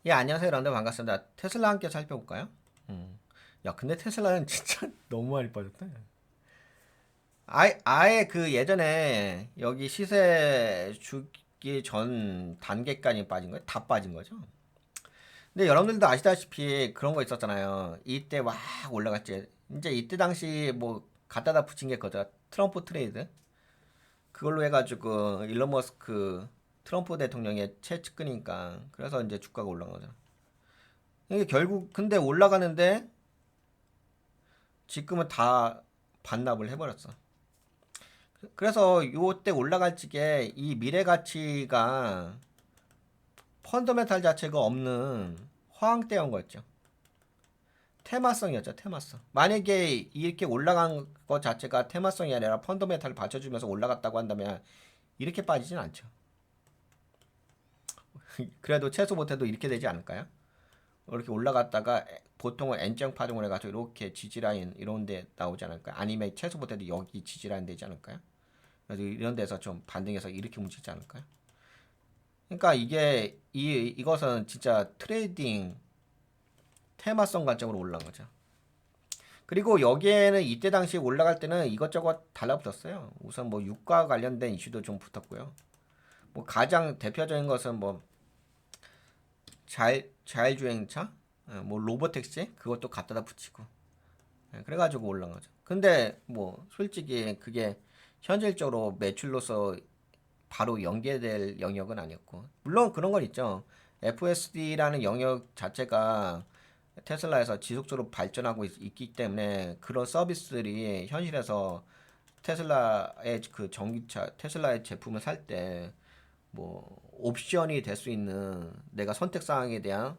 예, 안녕하세요. 여러분들 반갑습니다. 테슬라 함께 살펴볼까요? 야, 근데 테슬라는 진짜 너무 많이 빠졌다. 아예 그 예전에 여기 시세 주기 전 단계까지 빠진 거예요? 다 빠진 거죠? 근데 여러분들도 아시다시피 그런 거 있었잖아요. 이때 막 올라갔지. 이제 이때 당시 뭐 갖다다 붙인 게 그거죠. 트럼프 트레이드. 그걸로 해가지고 일론 머스크 트럼프 대통령의 최측근이니까 그래서 이제 주가가 올라간 거죠. 이게 결국 근데 올라가는데 지금은 다 반납을 해버렸어. 그래서 요때 올라갈 적에 이 미래 가치가 펀더멘탈 자체가 없는 화황대한 거였죠. 테마성이었죠, 테마성. 만약에 이렇게 올라간 것 자체가 테마성이 아니라 펀더멘탈을 받쳐주면서 올라갔다고 한다면 이렇게 빠지진 않죠. 그래도 최소 못해도 이렇게 되지 않을까요? 이렇게 올라갔다가 보통은 N자 파동을 해가지고 이렇게 지지라인 이런 데 나오지 않을까요? 아니면 최소 못해도 여기 지지라인 되지 않을까요? 그래서 이런 데서 좀 반등해서 이렇게 움직이지 않을까요? 그러니까 이게 이것은 진짜 트레이딩 테마성 관점으로 올라간 거죠. 그리고 여기에는 이때 당시에 올라갈 때는 이것저것 달라붙었어요. 우선 뭐 유가 관련된 이슈도 좀 붙었고요. 뭐 가장 대표적인 것은 뭐 자율주행차, 뭐 로보택시 그것도 갖다다 붙이고 그래가지고 올라간 거죠. 근데 뭐 솔직히 그게 현실적으로 매출로서 바로 연계될 영역은 아니었고 물론 그런 건 있죠. FSD라는 영역 자체가 테슬라에서 지속적으로 발전하고 있기 때문에 그런 서비스들이 현실에서 테슬라의 그 전기차 테슬라의 제품을 살 때 뭐 옵션이 될 수 있는 내가 선택 사항에 대한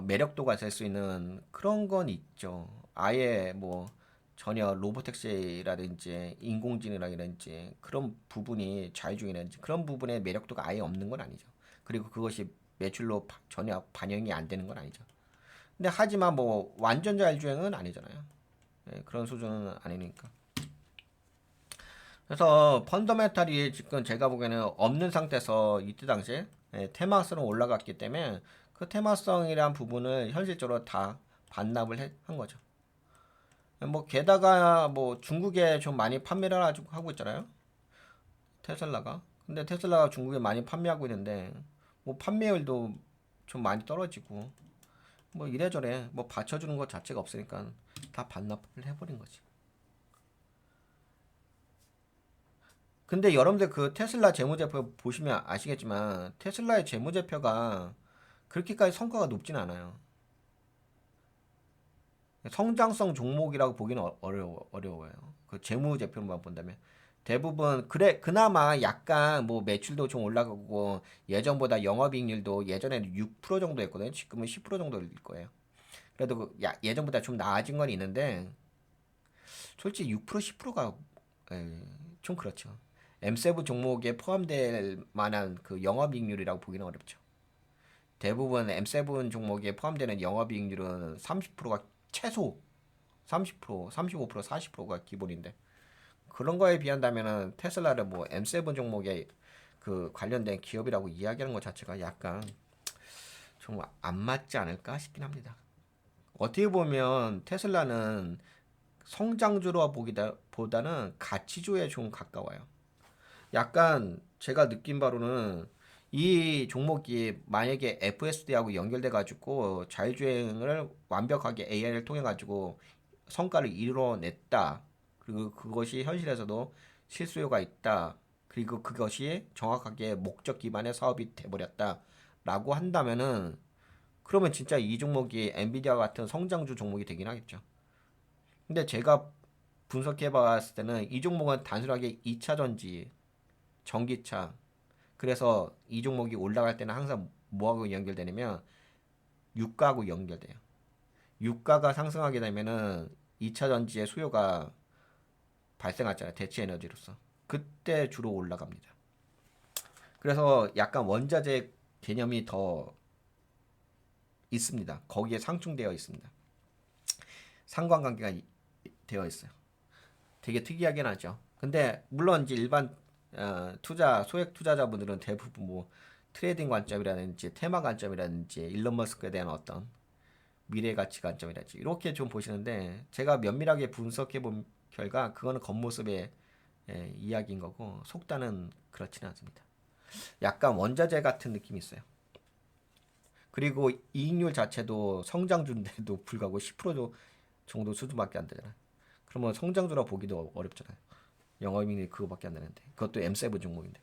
매력도가 될 수 있는 그런 건 있죠. 아예 뭐 전혀 로보택시라든지 인공지능이라든지 그런 부분이 자율주행이라든지 그런 부분의 매력도가 아예 없는 건 아니죠. 그리고 그것이 매출로 전혀 반영이 안 되는 건 아니죠. 근데 하지만 뭐 완전 자율주행은 아니잖아요. 예, 그런 수준은 아니니까. 그래서 펀더멘탈이 지금 제가 보기에는 없는 상태에서 이때 당시에 테마성으로 올라갔기 때문에 그 테마성이란 부분을 현실적으로 다 반납을 한 거죠. 뭐 게다가 뭐 중국에 좀 많이 판매를 하고 있잖아요. 테슬라가. 근데 테슬라가 중국에 많이 판매하고 있는데 뭐 판매율도 좀 많이 떨어지고 뭐 이래저래 뭐 받쳐주는 것 자체가 없으니까 다 반납을 해버린 거지. 근데 여러분들 그 테슬라 재무제표 보시면 아시겠지만 테슬라의 재무제표가 그렇게까지 성과가 높진 않아요. 성장성 종목이라고 보기는 어려워요. 그 재무제표만 본다면. 대부분 그래 그나마 약간 뭐 매출도 좀 올라가고 예전보다 영업이익률도 예전에는 6% 정도 였거든요. 지금은 10% 정도일 거예요. 그래도 예전보다 좀 나아진 건 있는데 솔직히 6% 10%가 좀 그렇죠. M7 종목에 포함될 만한 그 영업이익률이라고 보기는 어렵죠. 대부분 M7 종목에 포함되는 영업이익률은 30%가 최소 30%, 35%, 40%가 기본인데 그런 거에 비한다면은 테슬라를 뭐 M7 종목에 그 관련된 기업이라고 이야기하는 것 자체가 약간 좀 안 맞지 않을까 싶긴 합니다. 어떻게 보면 테슬라는 성장주로 보다는 가치주에 좀 가까워요. 약간 제가 느낀 바로는 이 종목이 만약에 FSD하고 연결돼 가지고 자율주행을 완벽하게 AI를 통해 가지고 성과를 이뤄냈다. 그리고 그것이 현실에서도 실수요가 있다. 그리고 그것이 정확하게 목적 기반의 사업이 돼버렸다. 라고 한다면은 그러면 진짜 이 종목이 엔비디아 같은 성장주 종목이 되긴 하겠죠. 근데 제가 분석해 봤을 때는 이 종목은 단순하게 2차 전지, 전기차, 그래서 이 종목이 올라갈 때는 항상 뭐하고 연결되냐면 유가하고 연결돼요. 유가가 상승하게 되면은 2차 전지의 수요가 발생하잖아요. 대체 에너지로서. 그때 주로 올라갑니다. 그래서 약간 원자재 개념이 더 있습니다. 거기에 상충되어 있습니다. 상관관계가 되어 있어요. 되게 특이하긴 하죠. 근데 물론 이제 일반 투자 소액 투자자분들은 대부분 뭐 트레이딩 관점이라든지 테마 관점이라든지 일론 머스크에 대한 어떤 미래 가치 관점이라든지 이렇게 좀 보시는데 제가 면밀하게 분석해 본 결과 그거는 겉모습의 이야기인 거고 속단은 그렇지는 않습니다. 약간 원자재 같은 느낌이 있어요. 그리고 이익률 자체도 성장주인데도 불구하고 10% 정도 수준밖에 안 되잖아요. 그러면 성장주라 보기도 어렵잖아요. 영업이익률이 그거밖에 안 되는데 그것도 M7 종목인데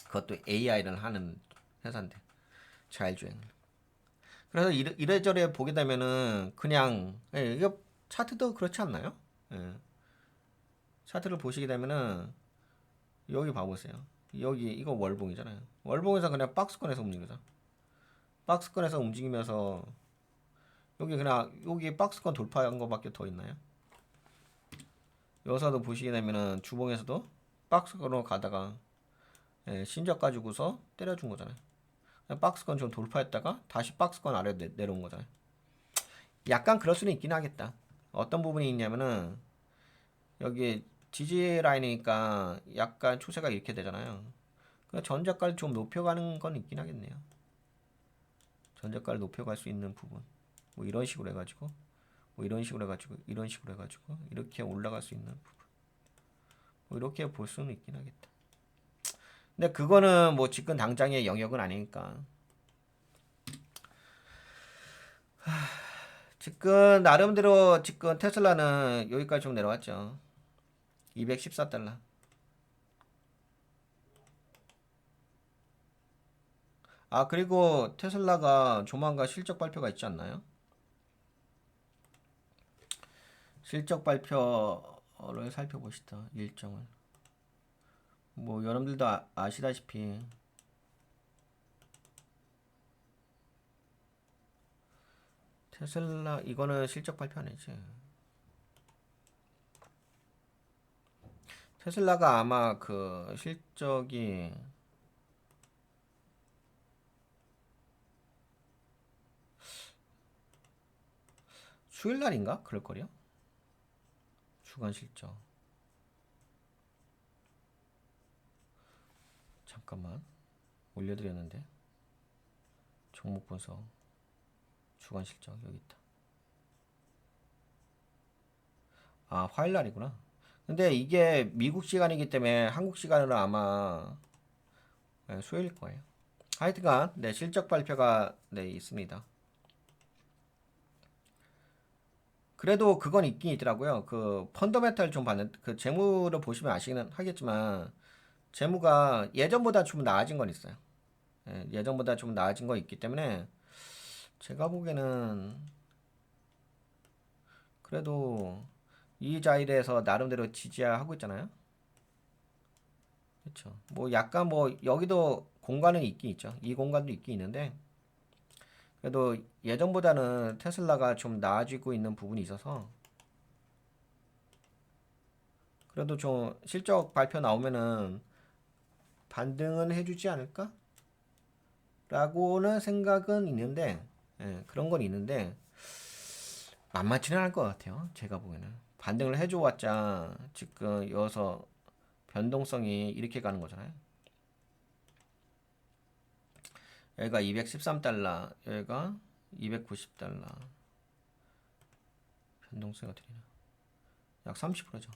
그것도 AI를 하는 회사인데 자율주행. 그래서 이래저래 보게 되면은 그냥 이거 차트도 그렇지 않나요? 예. 차트를 보시게 되면은 여기 봐보세요. 여기 이거 월봉이잖아요. 월봉에서 그냥 박스권에서 움직이죠. 박스권에서 움직이면서 여기 그냥 여기 박스권 돌파한 거밖에 더 있나요? 여기서도 보시게 되면은 주봉에서도 박스권으로 가다가 신적 가지고서 때려준 거잖아요. 박스권 좀 돌파했다가 다시 박스권 아래로 내려온 거잖아요. 약간 그럴 수는 있긴 하겠다. 어떤 부분이 있냐면은 여기 지지 라인이니까 약간 추세가 이렇게 되잖아요. 그 전저가를 좀 높여가는 건 있긴 하겠네요. 전저가를 높여갈 수 있는 부분. 뭐 이런 식으로 해가지고 뭐 이런 식으로 해가지고 이런 식으로 해가지고 이렇게 올라갈 수 있는 부분. 뭐 이렇게 볼 수는 있긴 하겠다. 근데 그거는 뭐 지금 당장의 영역은 아니니까. 지금 나름대로 지금 테슬라는 여기까지 좀 내려왔죠. 214달러. 아, 그리고 테슬라가 조만간 실적 발표가 있지 않나요? 실적 발표를 살펴보시다. 일정을. 뭐 여러분들도 아시다시피 테슬라 이거는 실적 발표 아니지. 테슬라가 아마 그 실적이 수요일 날인가? 그럴걸요? 주간 실적. 잠깐만. 올려드렸는데. 종목 분석. 주간 실적 여기 있다. 아, 화요일 날이구나. 근데 이게 미국 시간이기 때문에 한국 시간으로 아마 수요일 거예요. 하여튼간 네, 실적 발표가 네, 있습니다. 그래도 그건 있긴 있더라고요. 그 펀더멘탈 좀 봤는 그 재무를 보시면 아시긴 하겠지만 재무가 예전보다 좀 나아진 건 있어요. 예전보다 좀 나아진 거 있기 때문에 제가 보기에는 그래도 이 자리에서 나름대로 지지하고 있잖아요. 그렇죠. 뭐 약간 뭐 여기도 공간은 있긴 있죠. 이 공간도 있긴 있는데 그래도 예전보다는 테슬라가 좀 나아지고 있는 부분이 있어서 그래도 좀 실적 발표 나오면은 반등은 해주지 않을까? 라고는 생각은 있는데 그런 건 있는데 만만치는 않을 것 같아요. 제가 보기에는 반등을 해줘봤자 지금 여기서 변동성이 이렇게 가는 거잖아요. 여기가 213달러, 여기가 290달러. 변동성이 어떻게 되나? 약 30%죠.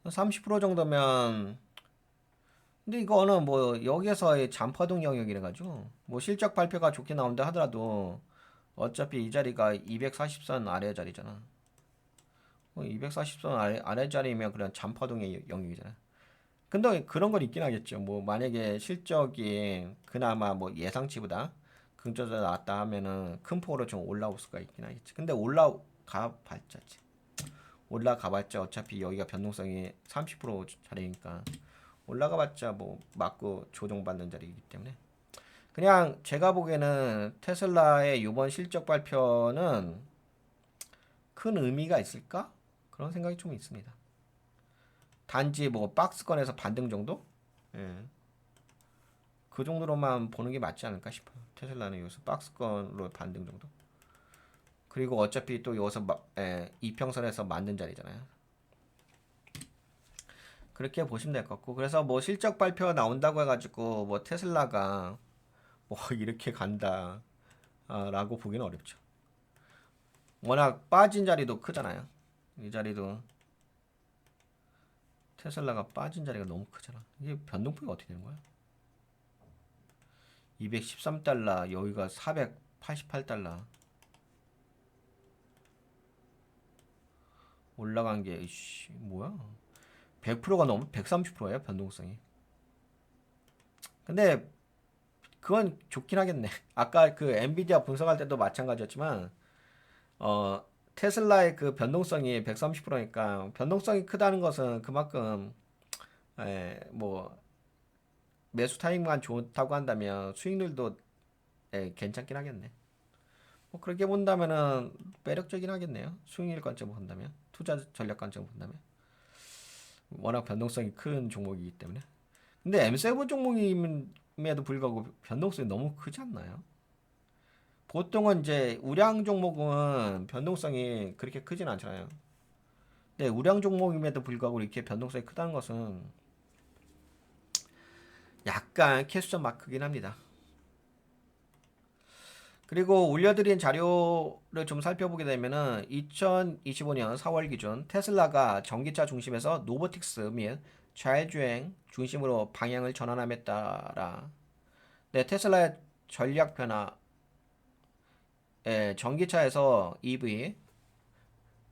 30% 정도면 근데 이거는 뭐 여기에서의 잔파동 영역이라 가지고 뭐 실적 발표가 좋게 나온다 하더라도 어차피 이 자리가 240선 아래 자리잖아. 240선 아래 자리면 그냥 잔파동의 영역이잖아. 근데 그런 건 있긴 하겠죠. 뭐 만약에 실적이 그나마 뭐 예상치보다 긍정적으로 나왔다 하면은 큰 폭으로 좀 올라올 수가 있긴 하겠지. 근데 올라가봤자 어차피 여기가 변동성이 30% 자리니까 올라가봤자 뭐 맞고 조정받는 자리이기 때문에 그냥 제가 보기에는 테슬라의 이번 실적 발표는 큰 의미가 있을까? 그런 생각이 좀 있습니다. 단지 뭐 박스권에서 반등 정도? 예. 그 정도로만 보는 게 맞지 않을까 싶어요. 테슬라는 여기서 박스권으로 반등 정도. 그리고 어차피 또 여기서 이평선에서 만든 자리잖아요. 그렇게 보시면 될 것 같고 그래서 뭐 실적 발표 나온다고 해가지고 뭐 테슬라가 뭐 이렇게 간다 라고 보기는 어렵죠. 워낙 빠진 자리도 크잖아요. 이 자리도 테슬라가 빠진 자리가 너무 크잖아. 이게 변동폭이 어떻게 되는 거야? 213달러 여기가 488달러 올라간 게 이씨 뭐야? 100%가 넘어 130%예요 변동성이. 근데 그건 좋긴 하겠네. 아까 그 엔비디아 분석할 때도 마찬가지였지만 어 테슬라의 그 변동성이 130%니까 변동성이 크다는 것은 그만큼 뭐 매수 타이밍만 좋다고 한다면 수익률도 괜찮긴 하겠네. 뭐 그렇게 본다면은 매력적이긴 하겠네요. 수익률 관점으로 본다면 투자 전략 관점으로 본다면 워낙 변동성이 큰 종목이기 때문에. 근데 M7 종목임에도 불구하고 변동성이 너무 크지 않나요? 보통은 이제 우량 종목은 변동성이 그렇게 크진 않잖아요. 근데 우량 종목임에도 불구하고 이렇게 변동성이 크다는 것은 약간 캐스션 마크긴 합니다. 그리고 올려드린 자료를 좀 살펴보게 되면은 2025년 4월 기준 테슬라가 전기차 중심에서 로보틱스 및 자율주행 중심으로 방향을 전환함에 따라 테슬라의 전략 변화, 전기차에서 EV,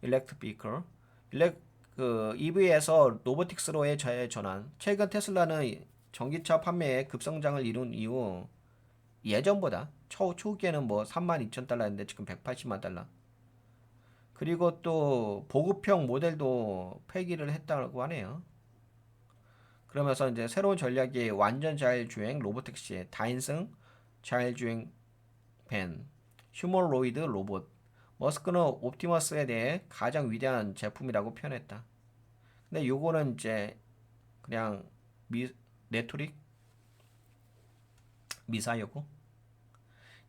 Electric Vehicle, EV에서 로보틱스로의 전환. 최근 테슬라는 전기차 판매에 급성장을 이룬 이후 예전보다 초기에는 뭐 32,000달러였는데 지금 180만 달러. 그리고 또 보급형 모델도 폐기를 했다고 하네요. 그러면서 이제 새로운 전략이 완전 자율주행 로보택시, 다인승 자율주행 밴, 휴머노이드 로봇. 머스크는 옵티머스에 대해 가장 위대한 제품이라고 표현했다. 근데 요거는 이제 그냥 레토릭 미사여고.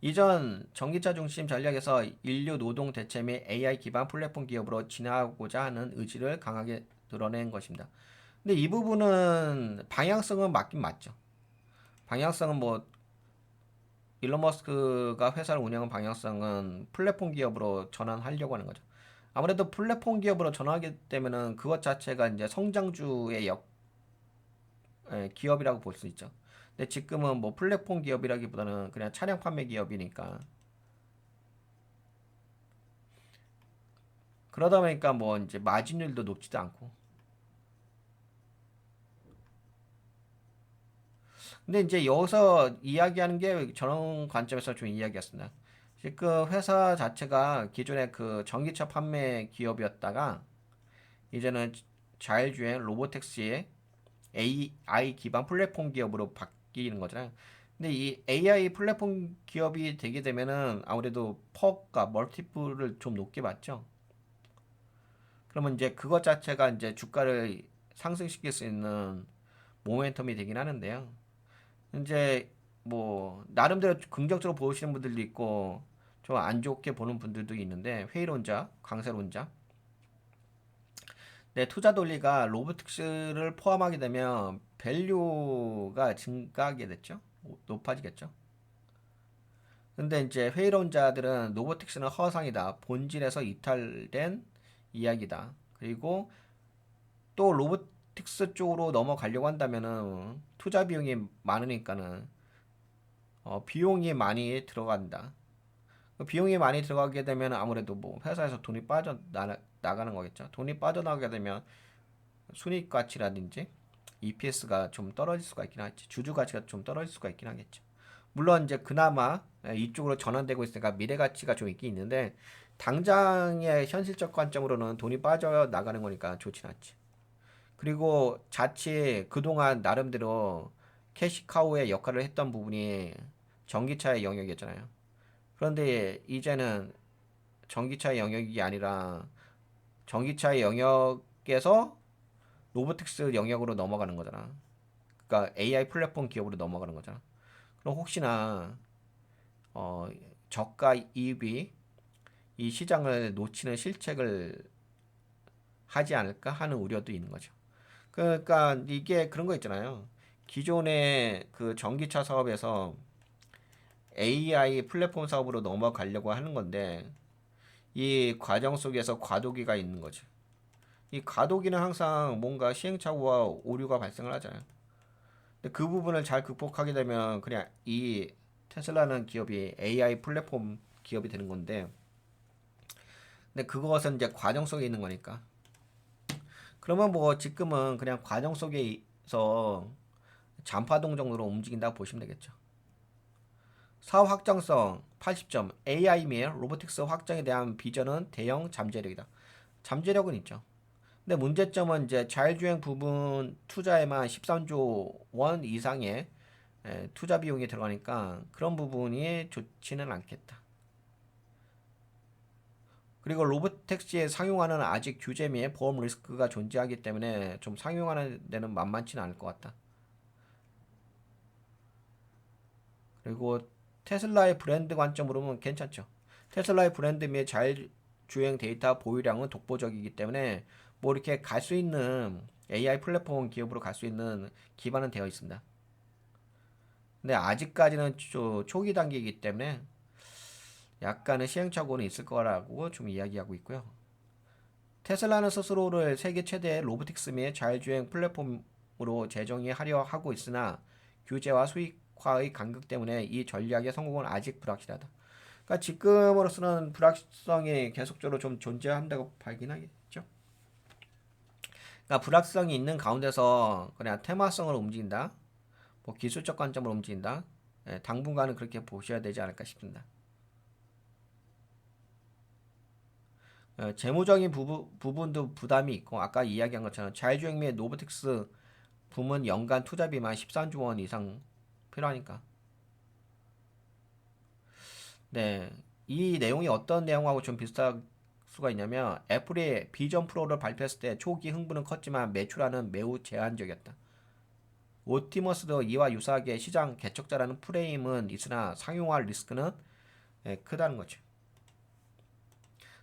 이전 전기차 중심 전략에서 인류 노동 대체 및 AI 기반 플랫폼 기업으로 진화하고자 하는 의지를 강하게 드러낸 것입니다. 근데 이 부분은 방향성은 맞긴 맞죠. 방향성은 뭐 일론 머스크가 회사를 운영한 방향성은 플랫폼 기업으로 전환하려고 하는 거죠. 아무래도 플랫폼 기업으로 전환하게 되면은 그것 자체가 이제 성장주의 기업이라고 볼 수 있죠. 근데 지금은 뭐 플랫폼 기업이라기보다는 그냥 차량 판매 기업이니까 그러다 보니까 뭐 이제 마진율도 높지도 않고. 근데 이제 여기서 이야기하는 게 저런 관점에서 좀 이야기했습니다. 그 회사 자체가 기존에 그 전기차 판매 기업이었다가 이제는 자율주행 로보택시의 AI 기반 플랫폼 기업으로 바뀌는 거잖아요. 근데 이 AI 플랫폼 기업이 되게 되면은 아무래도 퍼가 멀티플을 좀 높게 받죠. 그러면 이제 그것 자체가 이제 주가를 상승시킬 수 있는 모멘텀이 되긴 하는데요. 이제 뭐 나름대로 긍정적으로 보시는 분들도 있고 좀 안 좋게 보는 분들도 있는데 회의론자, 강세론자. 네, 투자 논리가 로보틱스를 포함하게 되면 밸류가 증가하게 됐죠. 높아지겠죠. 근데 이제 회의론자들은 로보틱스는 허상이다. 본질에서 이탈된 이야기다. 그리고 또 로보틱스 쪽으로 넘어가려고 한다면은 투자 비용이 많으니까는 비용이 많이 들어간다. 그 비용이 많이 들어가게 되면 아무래도 뭐 회사에서 돈이 나가는 거겠죠. 돈이 빠져나가게 되면 순이익 가치라든지 EPS가 좀 떨어질 수가 있긴 하지. 주주 가치가 좀 떨어질 수가 있긴 하겠죠. 물론 이제 그나마 이쪽으로 전환되고 있으니까 미래 가치가 좀 있긴 있는데 당장의 현실적 관점으로는 돈이 빠져나가는 거니까 좋진 않지. 그리고 자칫 그동안 나름대로 캐시카우의 역할을 했던 부분이 전기차의 영역이었잖아요. 그런데 이제는 전기차의 영역이 아니라 전기차의 영역에서 로보틱스 영역으로 넘어가는 거잖아. 그러니까 AI 플랫폼 기업으로 넘어가는 거잖아. 그럼 혹시나 어, 저가 이익이 이 시장을 놓치는 실책을 하지 않을까 하는 우려도 있는 거죠. 그러니까 이게 그런 거 있잖아요. 기존의 그 전기차 사업에서 AI 플랫폼 사업으로 넘어가려고 하는 건데 이 과정 속에서 과도기가 있는 거죠. 이 과도기는 항상 뭔가 시행착오와 오류가 발생을 하잖아요. 근데 그 부분을 잘 극복하게 되면 그냥 이 테슬라는 기업이 AI 플랫폼 기업이 되는 건데, 근데 그것은 이제 과정 속에 있는 거니까. 그러면 뭐 지금은 그냥 과정 속에서 잔파동 정도로 움직인다고 보시면 되겠죠. 사업 확장성 80점. AI 및 로보틱스 확장에 대한 비전은 대형 잠재력이다. 잠재력은 있죠. 근데 문제점은 이제 자율주행 부분 투자에만 13조 원 이상의 투자 비용이 들어가니까 그런 부분이 좋지는 않겠다. 그리고 로보택시에 상용화는 아직 규제 및 보험 리스크가 존재하기 때문에 좀 상용화는 데는 만만치는 않을 것 같다. 그리고 테슬라의 브랜드 관점으로는 괜찮죠. 테슬라의 브랜드 및 자율주행 데이터 보유량은 독보적이기 때문에 뭐 이렇게 갈 수 있는 AI 플랫폼 기업으로 갈 수 있는 기반은 되어 있습니다. 근데 아직까지는 초기 단계이기 때문에 약간의 시행착오는 있을 거라고 좀 이야기하고 있고요. 테슬라는 스스로를 세계 최대의 로보틱스 및 자율주행 플랫폼으로 재정의하려 하고 있으나 규제와 수익화의 간극 때문에 이 전략의 성공은 아직 불확실하다. 그러니까 지금으로서는 불확실성이 계속적으로 좀 존재한다고 발견하겠죠. 그러니까 불확실성이 있는 가운데서 그냥 테마성으로 움직인다. 뭐 기술적 관점으로 움직인다. 당분간은 그렇게 보셔야 되지 않을까 싶습니다. 재무적인 부분도 부담이 있고 아까 이야기한 것처럼 자율주행 및 로보틱스 부문 연간 투자비만 13조 원 이상 필요하니까. 네. 이 내용이 어떤 내용하고 좀 비슷할 수가 있냐면 애플이 비전 프로를 발표했을 때 초기 흥분은 컸지만 매출하는 매우 제한적이었다. 옵티머스도 이와 유사하게 시장 개척자라는 프레임은 있으나 상용화 리스크는 크다는 거죠.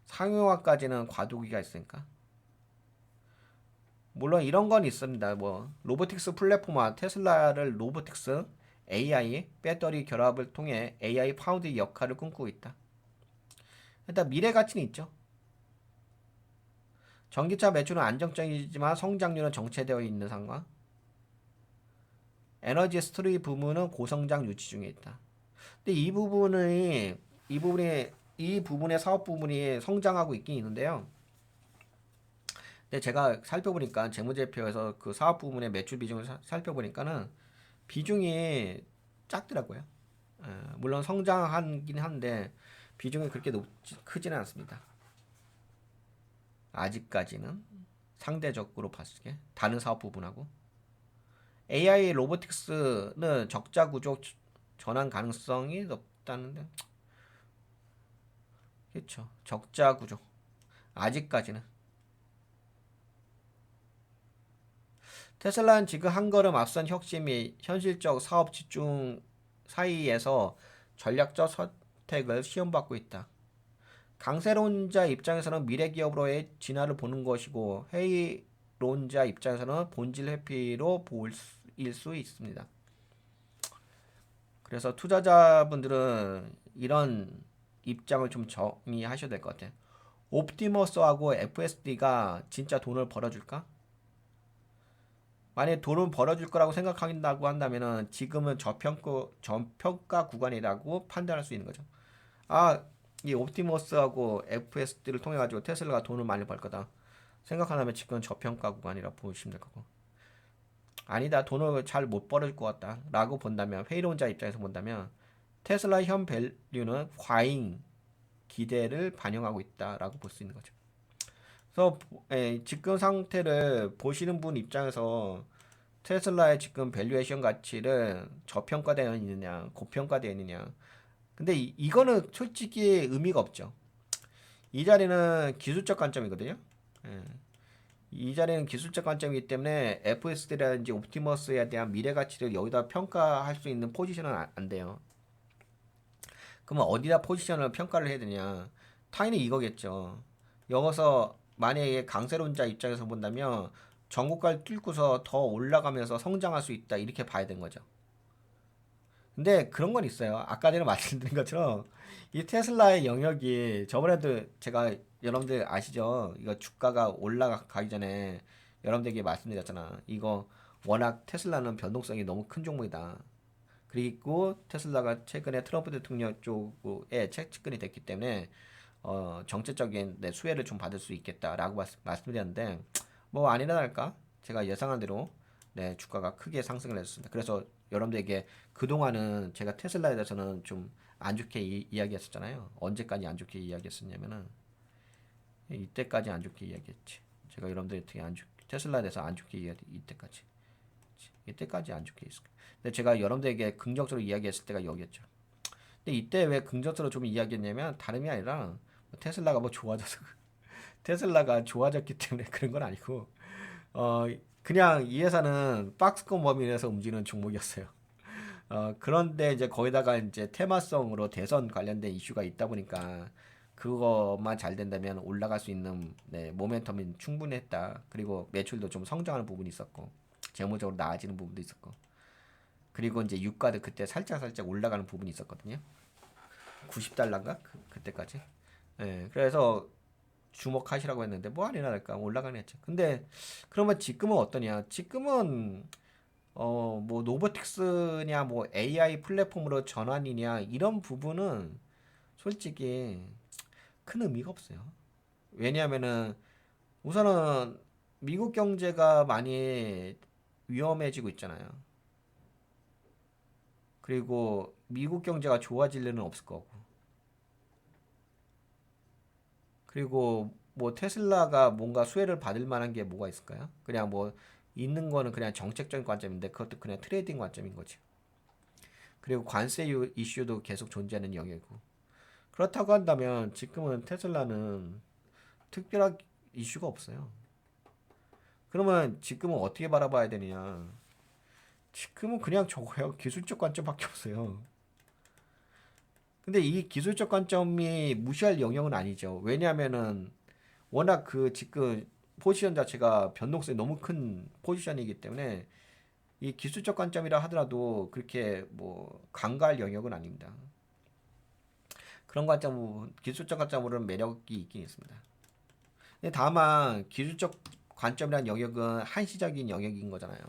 상용화까지는 과도기가 있으니까. 물론 이런 건 있습니다. 뭐 로보틱스 플랫폼화 테슬라를 로보틱스, AI, 배터리 결합을 통해 AI 파운드 역할을 꿈꾸고 있다. 일단 미래 가치는 있죠. 전기차 매출은 안정적이지만 성장률은 정체되어 있는 상황. 에너지 스토리 부문은 고성장 유지 중에 있다. 근데 이 부분의 사업 부분이 성장하고 있긴 있는데요. 근데 제가 살펴보니까 재무제표에서 그 사업 부문의 매출 비중을 살펴보니까는 비중이 작더라고요. 물론 성장하긴 한데 비중이 그렇게 크지는 않습니다. 아직까지는 상대적으로 봤을 때 다른 사업 부분하고 AI 로보틱스는 적자 구조 전환 가능성이 높다는데 그렇죠. 적자 구조 아직까지는 테슬라는 지금 한 걸음 앞선 혁신이 현실적 사업 집중 사이에서 전략적 선택을 시험받고 있다. 강세론자 입장에서는 미래 기업으로의 진화를 보는 것이고 회의론자 입장에서는 본질 회피로 보일 수 있습니다. 그래서 투자자분들은 이런 입장을 좀 정리하셔야 될 것 같아요. 옵티머스하고 FSD가 진짜 돈을 벌어줄까? 만약에 돈을 벌어줄 거라고 생각한다고 한다면은 지금은 저평가 구간이라고 판단할 수 있는 거죠. 아, 이 옵티머스하고 FSD를 통해 가지고 테슬라가 돈을 많이 벌 거다. 생각한다면 지금 저평가 구간이라 보시면 될 거고. 아니다, 돈을 잘 못 벌어줄 것 같다라고 본다면 회의론자 입장에서 본다면 테슬라 현 밸류는 과잉 기대를 반영하고 있다라고 볼 수 있는 거죠. 그래서 지금 상태를 보시는 분 입장에서 테슬라의 지금 밸류에이션 가치를 저평가되어 있느냐, 고평가되어 있느냐. 근데 이거는 솔직히 의미가 없죠. 이 자리는 기술적 관점이거든요. 예. 이 자리는 기술적 관점이기 때문에 FSD라든지 옵티머스에 대한 미래 가치를 여기다 평가할 수 있는 포지션은 안 돼요. 그러면 어디다 포지션을 평가를 해야 되냐? 당연히 이거겠죠. 여기서 만약에 강세론자 입장에서 본다면 전고가를 뚫고서 더 올라가면서 성장할 수 있다 이렇게 봐야 되는 거죠. 근데 그런 건 있어요. 아까 전에 말씀드린 것처럼 이 테슬라의 영역이 저번에도 제가 여러분들 아시죠? 이거 주가가 올라가기 전에 여러분들에게 말씀드렸잖아. 이거 워낙 테슬라는 변동성이 너무 큰 종목이다. 그리고 테슬라가 최근에 트럼프 대통령 쪽에 채권이 됐기 때문에 정책적인 수혜를 좀 받을 수 있겠다라고 말씀드렸는데 뭐 아니나 다를까 제가 예상한 대로 주가가 크게 상승을 했습니다. 그래서 여러분들에게 그동안은 제가 테슬라에 대해서는 좀 안 좋게 이야기했었잖아요. 언제까지 안 좋게 이야기했었냐면은 이때까지 안 좋게 이야기했지. 제가 여러분들에게 테슬라에 대해서 안 좋게 이야기 이때까지 안 좋게 했을 거예요. 근데 제가 여러분들에게 긍정적으로 이야기했을 때가 여기였죠. 근데 이때 왜 긍정적으로 좀 이야기했냐면 다름이 아니라 테슬라가 뭐 좋아져서 테슬라가 좋아졌기 때문에 그런 건 아니고 어 그냥 이 회사는 박스권 범위 내에서 움직이는 종목이었어요. 그런데 이제 거기다가 이제 테마성으로 대선 관련된 이슈가 있다 보니까 그것만 잘 된다면 올라갈 수 있는 모멘텀이 충분했다. 그리고 매출도 좀 성장하는 부분이 있었고 재무적으로 나아지는 부분도 있었고 그리고 이제 유가도 그때 살짝 올라가는 부분이 있었거든요. 90달러인가? 그때까지. 예, 그래서 주목하시라고 했는데 뭐 아니나 할까 올라가긴 했죠. 근데 그러면 지금은 어떠냐? 지금은 뭐 노보틱스냐 뭐 AI 플랫폼으로 전환이냐 이런 부분은 솔직히 큰 의미가 없어요. 왜냐하면은 우선은 미국 경제가 많이 위험해지고 있잖아요. 그리고 미국 경제가 좋아질 일은 없을 거고. 그리고 뭐 테슬라가 뭔가 수혜를 받을 만한 게 뭐가 있을까요? 그냥 뭐 있는 거는 그냥 정책적인 관점인데 그것도 그냥 트레이딩 관점인 거죠. 그리고 관세 이슈도 계속 존재하는 영역이고. 그렇다고 한다면 지금은 테슬라는 특별한 이슈가 없어요. 그러면 지금은 어떻게 바라봐야 되느냐? 지금은 그냥 저거요. 기술적 관점밖에 없어요. 근데 이 기술적 관점이 무시할 영역은 아니죠. 왜냐하면은 워낙 그 지금 포지션 자체가 변동성이 너무 큰 포지션이기 때문에 이 기술적 관점이라 하더라도 그렇게 뭐 간과할 영역은 아닙니다. 그런 관점, 기술적 관점으로는 매력이 있긴 있습니다. 근데 다만 기술적 관점이라는 영역은 한시적인 영역인 거잖아요.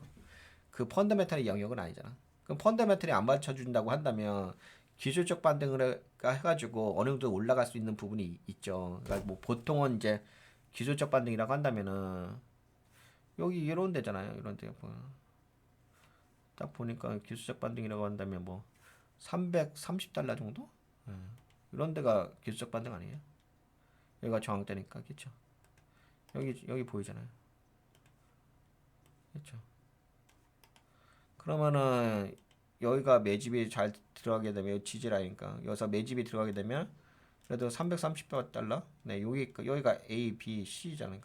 그 펀더멘탈의 영역은 아니잖아. 그럼 펀더멘탈이 안 받쳐준다고 한다면 기술적 반등을 해가지고 어느 정도 올라갈 수 있는 부분이 있죠. 그러니까 뭐 보통은 이제 기술적 반등이라고 한다면은 여기 이런 데잖아요. 이런 데. 딱 보니까 기술적 반등이라고 한다면 뭐 330달러 정도? 예. 이런 데가 기술적 반등 아니에요? 여기가 저항대니까 그렇죠? 여기 보이잖아요. 그렇죠? 그러면은 여기가 매집이 잘 들어가게 되면 지지라니까 여기서 매집이 들어가게 되면 그래도 330달러? 네, 여기가 A, B, C잖아요.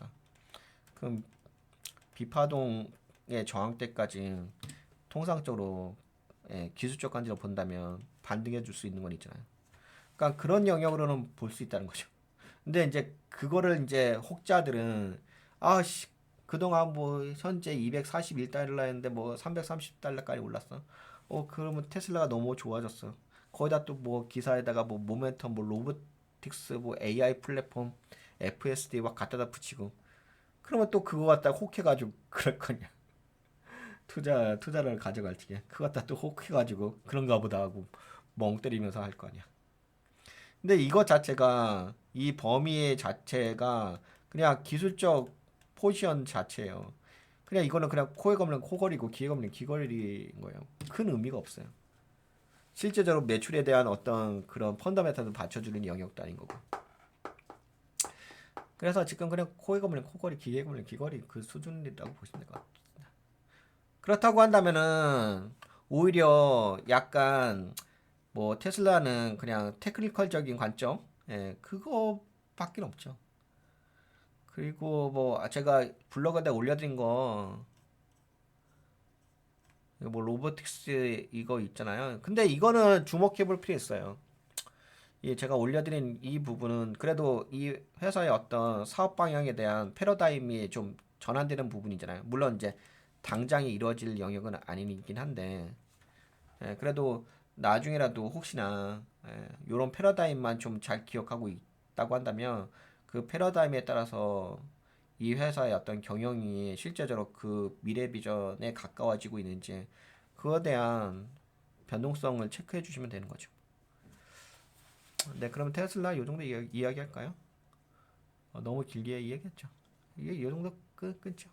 그럼 비파동의 저항대까지 통상적으로 기술적 관점으로 본다면 반등해 줄 수 있는 건 있잖아요. 그러니까 그런 영역으로는 볼 수 있다는 거죠. 근데 이제 그거를 이제 혹자들은 아씨 그동안 뭐 현재 241달러였는데 뭐 330달러까지 올랐어. 그러면 테슬라가 너무 좋아졌어. 거기다 또 뭐 기사에다가 뭐 모멘텀 뭐 로보틱스 뭐 AI 플랫폼 FSD 막 갖다다 붙이고 그러면 또 그거 갖다 혹해가지고 그럴 거냐. 투자를 가져갈 적에 그거 갖다 또 혹해가지고 그런가 보다 하고 멍 때리면서 할 거 아니야. 근데 이것 자체가 이 범위 자체가 그냥 기술적 포지션 자체예요. 그냥 이거는 그냥 코에 걸면 코걸이고 귀에 걸면 귀걸이인 거예요. 큰 의미가 없어요. 실제적으로 매출에 대한 어떤 그런 펀더멘탈을 받쳐주는 영역도 아닌 거고. 그래서 지금 그냥 코에 걸면 코걸이, 귀에 걸면 귀걸이 그 수준이라고 보시면 될 것 같아요. 그렇다고 한다면은 오히려 약간 뭐 테슬라는 그냥 테크니컬적인 관점, 그거밖에 없죠. 그리고 뭐 제가 블로그에 올려드린 거 뭐 로보틱스 이거 있잖아요. 근데 이거는 주목해볼 필요 있어요. 이 제가 올려드린 이 부분은 그래도 이 회사의 어떤 사업 방향에 대한 패러다임이 좀 전환되는 부분이잖아요. 물론 이제 당장에 이루어질 영역은 아니긴 한데 그래도 나중에라도 혹시나 이런 패러다임만 좀 잘 기억하고 있다고 한다면 그 패러다임에 따라서 이 회사의 어떤 경영이 실제적으로 그 미래 비전에 가까워지고 있는지 그거에 대한 변동성을 체크해 주시면 되는 거죠. 네, 그럼 테슬라 요 정도 이야기할까요? 너무 길게 이야기했죠. 이게 요 정도 끊죠.